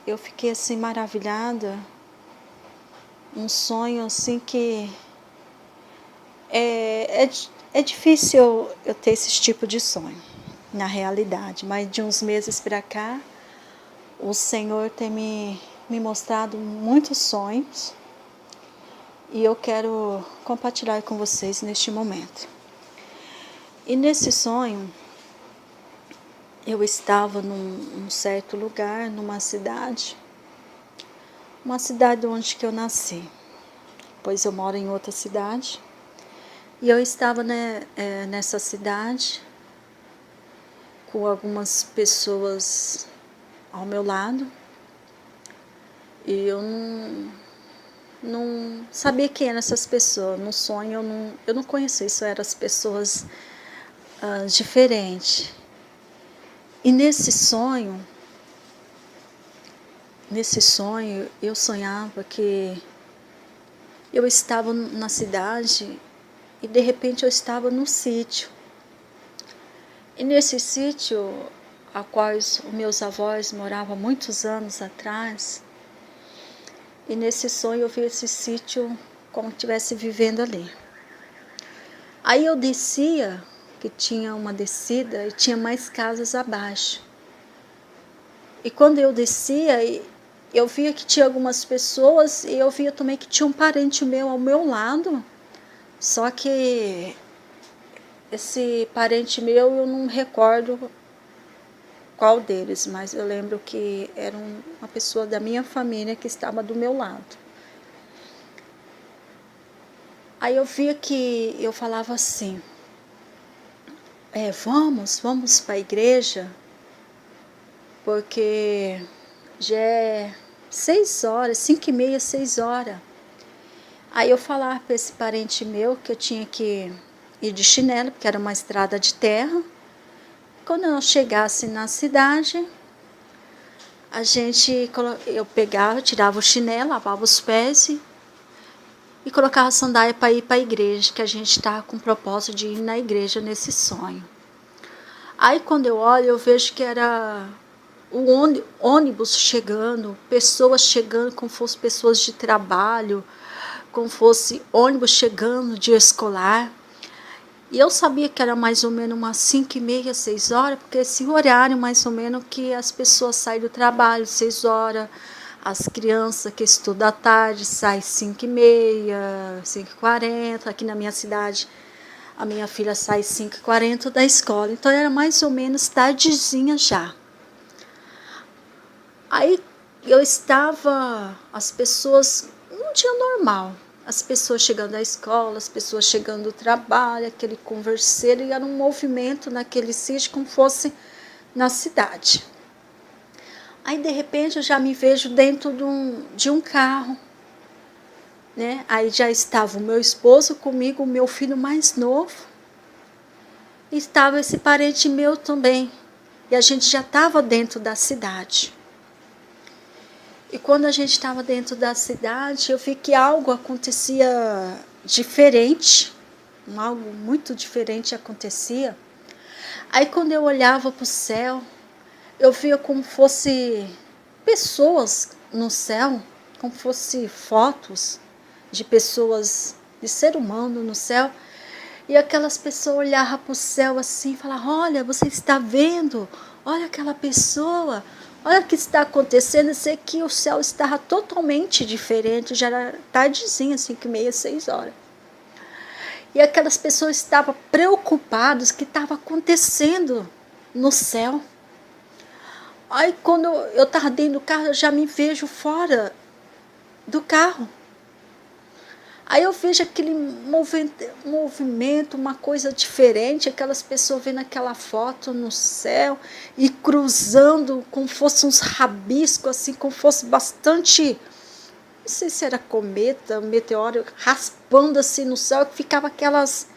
eu fiquei assim maravilhada, um sonho assim que é difícil eu ter esse tipo de sonho, na realidade, mas de uns meses para cá, o Senhor tem me mostrado muitos sonhos e eu quero compartilhar com vocês neste momento. E nesse sonho, eu estava num certo lugar, numa cidade, uma cidade onde que eu nasci, pois eu moro em outra cidade, e eu estava nessa cidade com algumas pessoas ao meu lado, e eu não sabia quem eram essas pessoas. No sonho eu não conhecia, isso eram as pessoas diferentes. E nesse sonho eu sonhava que eu estava na cidade e de repente eu estava num sítio. E nesse sítio, a qual os meus avós moravam muitos anos atrás, e nesse sonho eu vi esse sítio como se estivesse vivendo ali. Aí eu descia, que tinha uma descida e tinha mais casas abaixo. E quando eu descia, eu via que tinha algumas pessoas e eu via também que tinha um parente meu ao meu lado. Só que esse parente meu eu não recordo qual deles, mas eu lembro que era uma pessoa da minha família que estava do meu lado. Aí eu via que eu falava assim, vamos para a igreja, porque já é 6 horas, 5h30, 6 horas. Aí eu falava para esse parente meu que eu tinha que ir de chinelo, porque era uma estrada de terra. Quando eu chegasse na cidade, eu pegava, tirava o chinelo, lavava os pés e colocava a sandália para ir para a igreja, que a gente estava com o propósito de ir na igreja nesse sonho. Aí quando eu olho, eu vejo que era o ônibus chegando, pessoas chegando como fossem pessoas de trabalho, como fosse ônibus chegando, dia escolar. E eu sabia que era mais ou menos umas 5h30, 6 horas, porque esse horário mais ou menos que as pessoas saem do trabalho, 6 horas, as crianças que estudam à tarde saem 5h30, 5h40, aqui na minha cidade a minha filha sai 5h40 da escola, então era mais ou menos tardezinha já. Aí eu estava, as pessoas, um dia normal, as pessoas chegando da escola, as pessoas chegando do trabalho, aquele converseiro, e era um movimento naquele sítio como fosse na cidade. Aí de repente eu já me vejo dentro de um carro, né? Aí já estava o meu esposo comigo, o meu filho mais novo, e estava esse parente meu também, e a gente já estava dentro da cidade. E quando a gente estava dentro da cidade, eu vi que algo acontecia diferente, algo muito diferente acontecia. Aí quando eu olhava para o céu, eu via como fosse pessoas no céu, como fosse fotos de pessoas, de ser humano no céu. E aquelas pessoas olhavam para o céu assim e falavam, olha, você está vendo? Olha aquela pessoa, olha o que está acontecendo. Eu sei que o céu estava totalmente diferente, já era tardezinha, 5h30, 6 horas. E aquelas pessoas estavam preocupadas com o que estava acontecendo no céu. Aí quando eu estava dentro do carro, eu já me vejo fora do carro. Aí eu vejo aquele movimento, uma coisa diferente, aquelas pessoas vendo aquela foto no céu e cruzando como fosse uns rabiscos, assim, como fosse bastante, não sei se era cometa, meteoro, raspando assim no céu, que ficava aquelas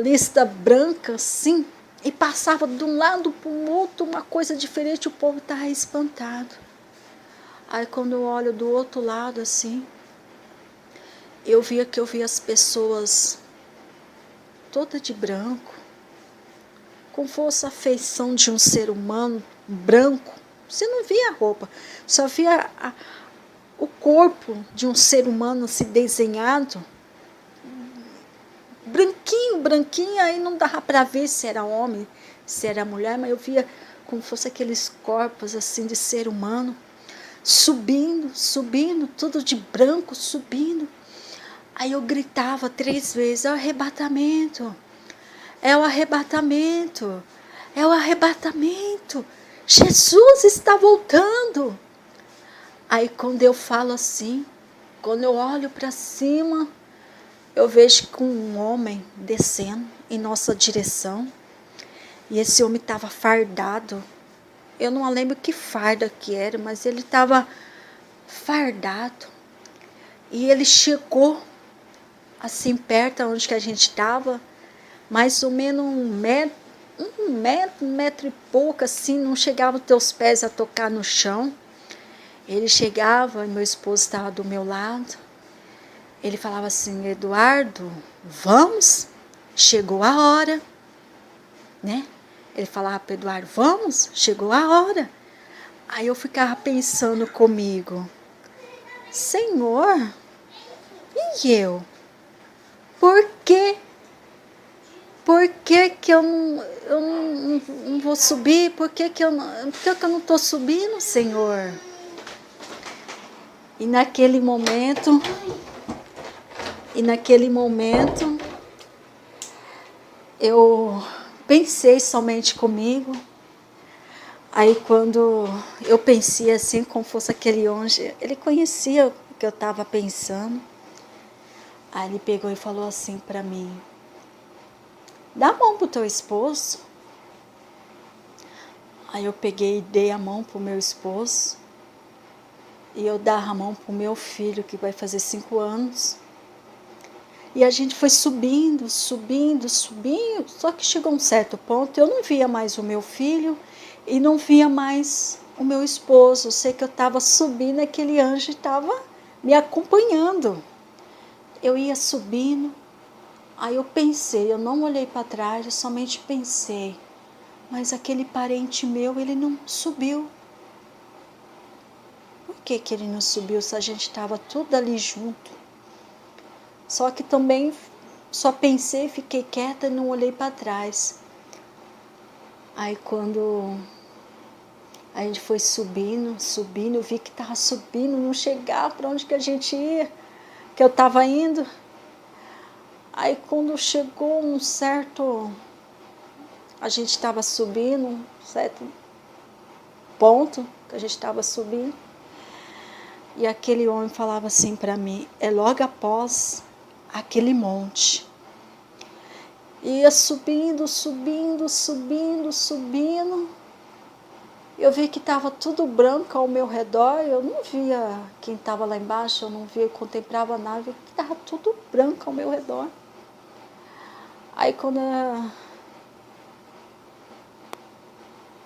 lista branca assim, e passava de um lado para o outro uma coisa diferente, o povo estava espantado. Aí quando eu olho do outro lado assim, eu via as pessoas todas de branco, como fosse a feição de um ser humano branco, Você não via a roupa, só via o corpo de um ser humano assim desenhado, branquinho, branquinho, aí não dava para ver se era homem, se era mulher, mas eu via como fosse aqueles corpos assim de ser humano, subindo, subindo, tudo de branco, subindo. Aí eu gritava 3 vezes, é o arrebatamento, é o arrebatamento, é o arrebatamento, Jesus está voltando. Aí quando eu falo assim, quando eu olho para cima, eu vejo que um homem descendo em nossa direção. E esse homem estava fardado. Eu não lembro que farda que era, mas ele estava fardado. E ele chegou assim perto onde que a gente estava, mais ou menos 1 metro, 1 metro e pouco, assim, não chegava os teus pés a tocar no chão. Ele chegava e meu esposo estava do meu lado. Ele falava assim, Eduardo, vamos? Chegou a hora, né? Ele falava para Eduardo, vamos? Chegou a hora. Aí eu ficava pensando comigo, Senhor, e eu? Por quê? Por que que eu não vou subir? Por que que eu não estou subindo, Senhor? E naquele momento, eu pensei somente comigo. Aí quando eu pensei assim, como fosse aquele anjo, ele conhecia o que eu estava pensando. Aí ele pegou e falou assim para mim, dá a mão pro teu esposo. Aí eu peguei e dei a mão pro meu esposo. E eu dava a mão pro meu filho, que vai fazer 5 anos. E a gente foi subindo, subindo, subindo. Só que chegou um certo ponto, eu não via mais o meu filho e não via mais o meu esposo. Eu sei que eu estava subindo, aquele anjo estava me acompanhando. Eu ia subindo, aí eu pensei, eu não olhei para trás, eu somente pensei, mas aquele parente meu, ele não subiu. Por que que ele não subiu se a gente estava tudo ali junto? Só que também só pensei, fiquei quieta e não olhei para trás. Aí quando a gente foi subindo, subindo, eu vi que estava subindo, não chegava para onde que a gente ia, que eu estava indo. Aí quando chegou um certo, a gente estava subindo, um certo ponto que a gente estava subindo, e aquele homem falava assim para mim, é logo após aquele monte. Ia subindo, subindo, subindo, subindo. Eu vi que estava tudo branco ao meu redor. Eu não via quem estava lá embaixo, eu não via, eu contemplava nada. Eu vi que estava tudo branco ao meu redor. Aí quando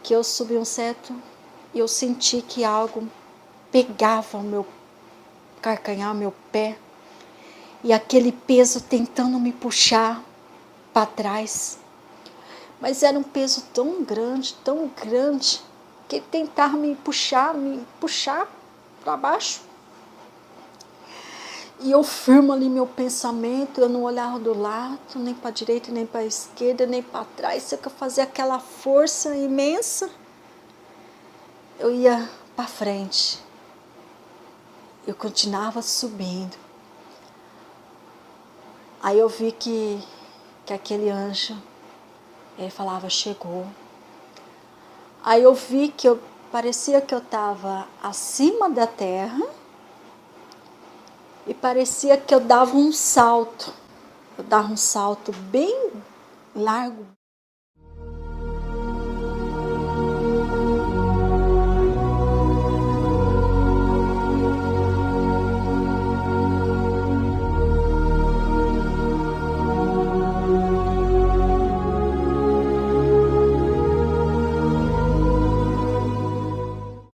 que eu subi um certo, eu senti que algo pegava o meu calcanhar, o meu pé. E aquele peso tentando me puxar para trás. Mas era um peso tão grande, que ele tentava me puxar para baixo. E eu firmo ali meu pensamento, eu não olhava do lado, nem para a direita, nem para a esquerda, nem para trás. Se eu fazia aquela força imensa, eu ia para frente. Eu continuava subindo. Aí eu vi que aquele anjo, ele falava, chegou. Aí eu vi que parecia que eu estava acima da terra e parecia que eu dava um salto. Eu dava um salto bem largo.